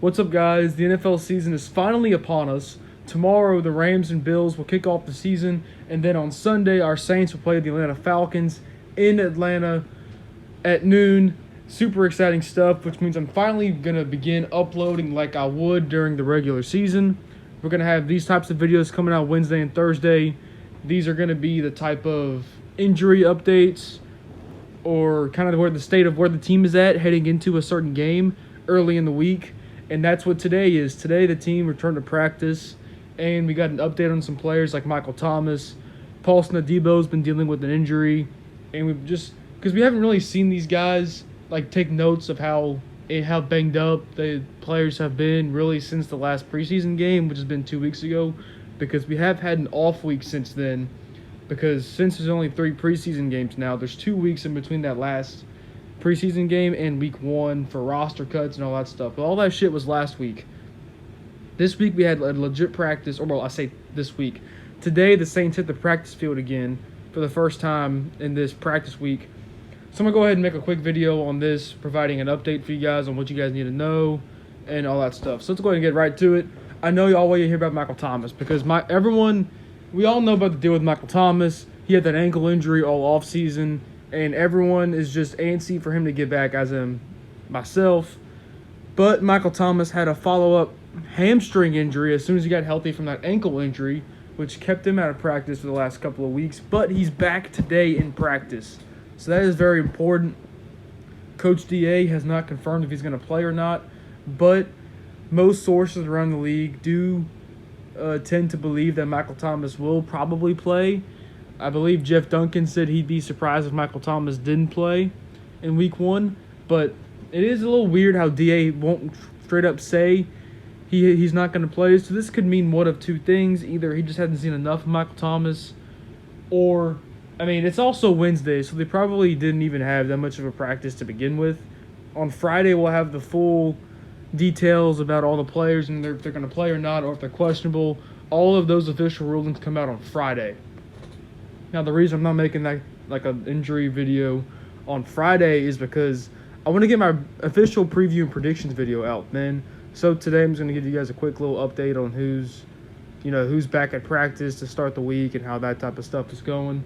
What's up, guys? The NFL season is finally upon us. Tomorrow, the Rams and Bills will kick off the season, and then on Sunday, our Saints will play the Atlanta Falcons in Atlanta at noon. Super exciting stuff, which means I'm finally going to begin uploading like I would during the regular season. We're going to have these types of videos coming out Wednesday and Thursday. These are going to be the type of injury updates or kind of where the state of where the team is at heading into a certain game early in the week. And that's what today is. Today, the team returned to practice, and we got an update on some players like Michael Thomas. Paulson Adebo's been dealing with an injury, and we've just because we haven't really seen these guys like take notes of how banged up the players have been really since the last preseason game, which has been 2 weeks ago, because we have had an off week since then. Because since there's only 3 preseason games now, there's 2 weeks in between that last preseason game and week 1 for roster cuts and all that stuff. But all that shit was last week. This week we had a legit practice, or well, I say this week. Today the Saints hit the practice field again for the first time in this practice week. So I'm going to go ahead and make a quick video on this, providing an update for you guys on what you guys need to know and all that stuff. So let's go ahead and get right to it. I know y'all want to hear about Michael Thomas because we all know about the deal with Michael Thomas. He had that ankle injury all offseason. And everyone is just antsy for him to get back, as in myself. But Michael Thomas had a follow-up hamstring injury as soon as he got healthy from that ankle injury, which kept him out of practice for the last couple of weeks. But he's back today in practice. So that is very important. Coach DA has not confirmed if he's going to play or not. But most sources around the league do tend to believe that Michael Thomas will probably play. I believe Jeff Duncan said he'd be surprised if Michael Thomas didn't play in week 1. But it is a little weird how DA won't straight up say he's not going to play. So this could mean one of two things. Either he just hasn't seen enough of Michael Thomas, or, I mean, it's also Wednesday, so they probably didn't even have that much of a practice to begin with. On Friday, we'll have the full details about all the players and if they're going to play or not, or if they're questionable. All of those official rulings come out on Friday. Now, the reason I'm not making that like an injury video on Friday is because I want to get my official preview and predictions video out, man. So today I'm just going to give you guys a quick little update on who's back at practice to start the week and how that type of stuff is going.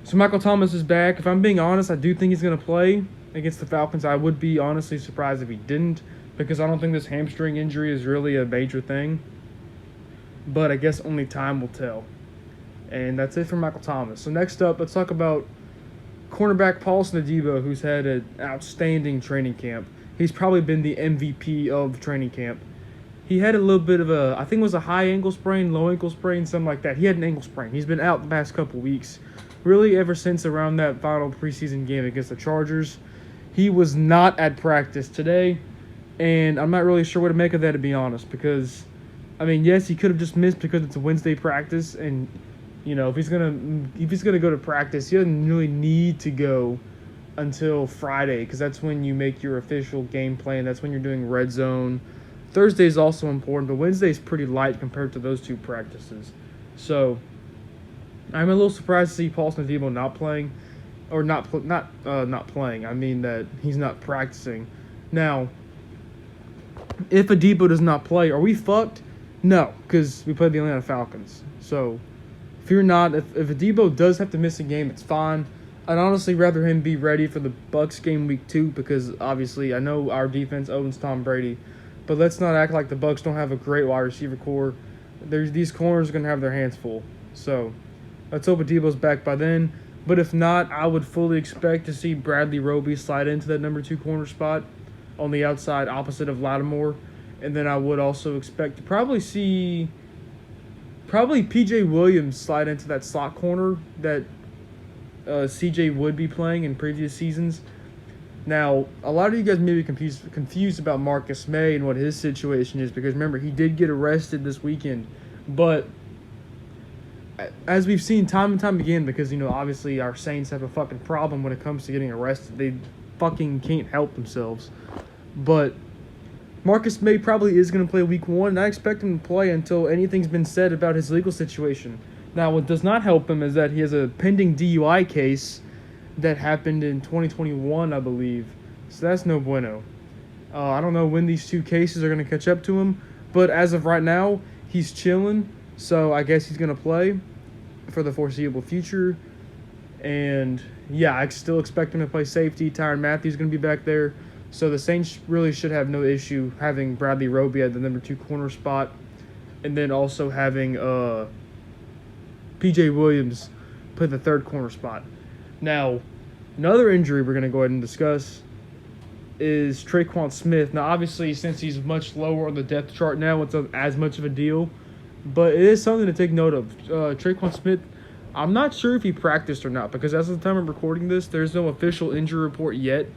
So Michael Thomas is back. If I'm being honest, I do think he's going to play against the Falcons. I would be honestly surprised if he didn't, because I don't think this hamstring injury is really a major thing. But I guess only time will tell. And that's it for Michael Thomas. So next up, let's talk about cornerback Paulson Adebo, who's had an outstanding training camp. He's probably been the MVP of training camp. He had a little bit of I think it was a high ankle sprain, low ankle sprain, something like that. He had an ankle sprain. He's been out the past couple weeks. Really ever since around that final preseason game against the Chargers. He was not at practice today, and I'm not really sure what to make of that, to be honest, because, I mean, yes, he could have just missed because it's a Wednesday practice, and if he's gonna go to practice, he doesn't really need to go until Friday, because that's when you make your official game plan. That's when you're doing red zone. Thursday is also important, but Wednesday is pretty light compared to those 2 practices. So I'm a little surprised to see Paulson Adebo not playing, or not playing. I mean that he's not practicing. Now, if Adebo does not play, are we fucked? No, because we played the Atlanta Falcons. So fear not. If Adebo does have to miss a game, it's fine. I'd honestly rather him be ready for the Bucs game week 2, because obviously I know our defense owns Tom Brady, but let's not act like the Bucs don't have a great wide receiver core. These corners are going to have their hands full. So let's hope Adebo's back by then. But if not, I would fully expect to see Bradley Roby slide into that number 2 corner spot on the outside opposite of Lattimore. And then I would also expect to probably see P.J. Williams slide into that slot corner that C.J. would be playing in previous seasons. Now, a lot of you guys may be confused about Marcus May and what his situation is, because remember, he did get arrested this weekend. But as we've seen time and time again, because, obviously our Saints have a fucking problem when it comes to getting arrested. They fucking can't help themselves. But Marcus May probably is going to play week 1, and I expect him to play until anything's been said about his legal situation. Now, what does not help him is that he has a pending DUI case that happened in 2021, I believe. So that's no bueno. I don't know when these 2 cases are going to catch up to him, but as of right now, he's chilling. So I guess he's going to play for the foreseeable future. And yeah, I still expect him to play safety. Tyrann Mathieu is going to be back there. So the Saints really should have no issue having Bradley Roby at the number 2 corner spot. And then also having P.J. Williams play the 3rd corner spot. Now, another injury we're going to go ahead and discuss is Quan Smith. Now, obviously, since he's much lower on the depth chart now, it's not as much of a deal. But it is something to take note of. Quan Smith, I'm not sure if he practiced or not, because as of the time I'm recording this, there's no official injury report yet.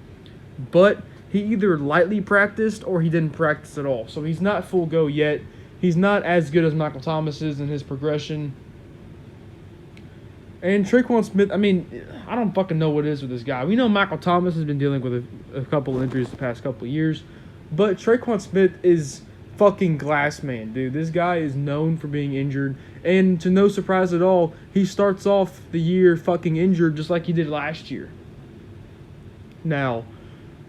But he either lightly practiced or he didn't practice at all. So he's not full go yet. He's not as good as Michael Thomas is in his progression. And Quan Smith, I mean, I don't fucking know what it is with this guy. We know Michael Thomas has been dealing with a couple of injuries the past couple of years. But Quan Smith is fucking glass man, dude. This guy is known for being injured. And to no surprise at all, he starts off the year fucking injured just like he did last year. Now,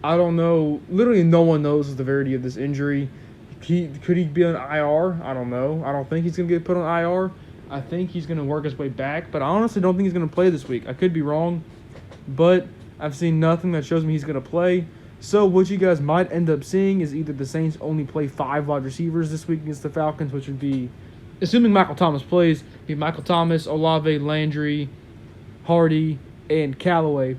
I don't know. Literally no one knows the severity of this injury. Could he be on IR? I don't know. I don't think he's going to get put on IR. I think he's going to work his way back, but I honestly don't think he's going to play this week. I could be wrong, but I've seen nothing that shows me he's going to play. So what you guys might end up seeing is either the Saints only play 5 wide receivers this week against the Falcons, which would be, assuming Michael Thomas plays, be Michael Thomas, Olave, Landry, Hardy, and Callaway.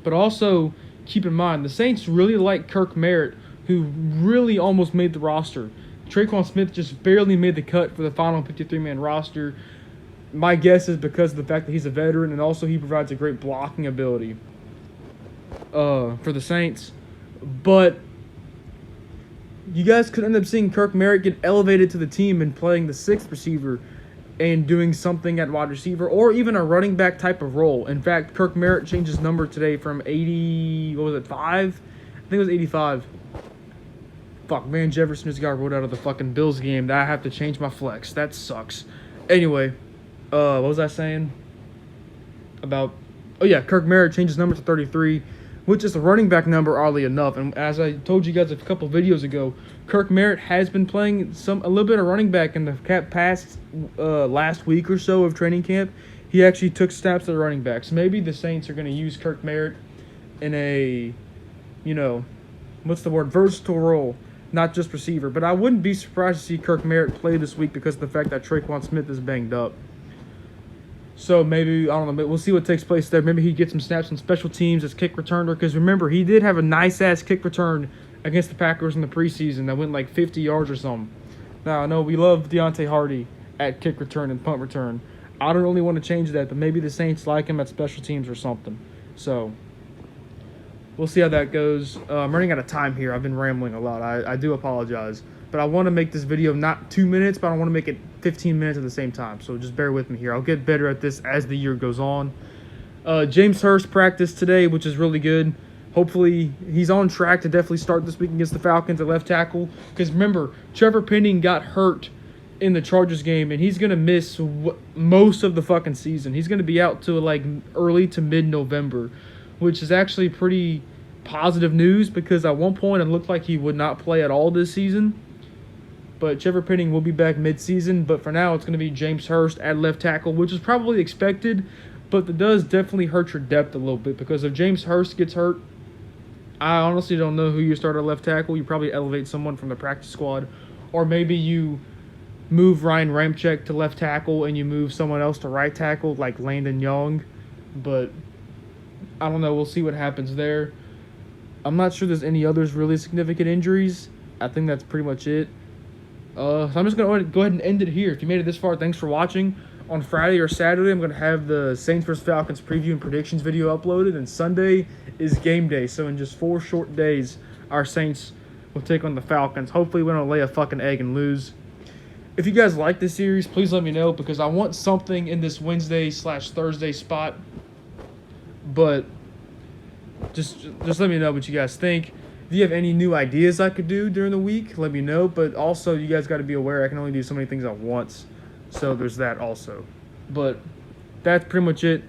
But also, keep in mind, the Saints really like Kirk Merritt, who really almost made the roster. Quan Smith just barely made the cut for the final 53-man roster. My guess is because of the fact that he's a veteran, and also he provides a great blocking ability for the Saints. But you guys could end up seeing Kirk Merritt get elevated to the team and playing the 6th receiver and doing something at wide receiver or even a running back type of role. In fact, Kirk Merritt changed his number today from 80, what was it, 5? I think it was 85. Fuck, Van Jefferson just got rolled out of the fucking Bills game. I have to change my flex. That sucks. Anyway, what was I saying? About, oh yeah, Kirk Merritt changed his number to 33, which is the running back number, oddly enough. And as I told you guys a couple videos ago, Kirk Merritt has been playing a little bit of running back in the past last week or so of training camp. He actually took snaps at the running back. So maybe the Saints are going to use Kirk Merritt in a, versatile role. Not just receiver, but I wouldn't be surprised to see Kirk Merritt play this week because of the fact that Quan Smith is banged up. So maybe, I don't know, we'll see what takes place there. Maybe he gets some snaps on special teams as kick returner, because remember, he did have a nice-ass kick return against the Packers in the preseason that went like 50 yards or something. Now, I know we love Deontay Hardy at kick return and punt return. I don't really want to change that, but maybe the Saints like him at special teams or something. So we'll see how that goes. I'm running out of time here. I've been rambling a lot. I do apologize. But I want to make this video not 2 minutes, but I want to make it 15 minutes at the same time. So just bear with me here. I'll get better at this as the year goes on. James Hurst practiced today, which is really good. Hopefully, he's on track to definitely start this week against the Falcons at left tackle. Because remember, Trevor Penning got hurt in the Chargers game, and he's going to miss most of the fucking season. He's going to be out to like early to mid-November, which is actually pretty positive news because at one point it looked like he would not play at all this season. But Trevor Penning will be back mid-season. But for now, it's going to be James Hurst at left tackle, which is probably expected. But that does definitely hurt your depth a little bit because if James Hurst gets hurt, I honestly don't know who you start at left tackle. You probably elevate someone from the practice squad. Or maybe you move Ryan Ramczyk to left tackle and you move someone else to right tackle like Landon Young. But I don't know. We'll see what happens there. I'm not sure there's any others really significant injuries. I think that's pretty much it. So I'm just going to go ahead and end it here. If you made it this far, thanks for watching. On Friday or Saturday, I'm going to have the Saints vs. Falcons preview and predictions video uploaded. And Sunday is game day. So in just 4 short days, our Saints will take on the Falcons. Hopefully we don't lay a fucking egg and lose. If you guys like this series, please let me know because I want something in this Wednesday/Thursday spot. But just let me know what you guys think. If you have any new ideas I could do during the week, let me know. But also, you guys got to be aware I can only do so many things at once. So there's that also. But that's pretty much it.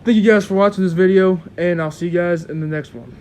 Thank you guys for watching this video, and I'll see you guys in the next one.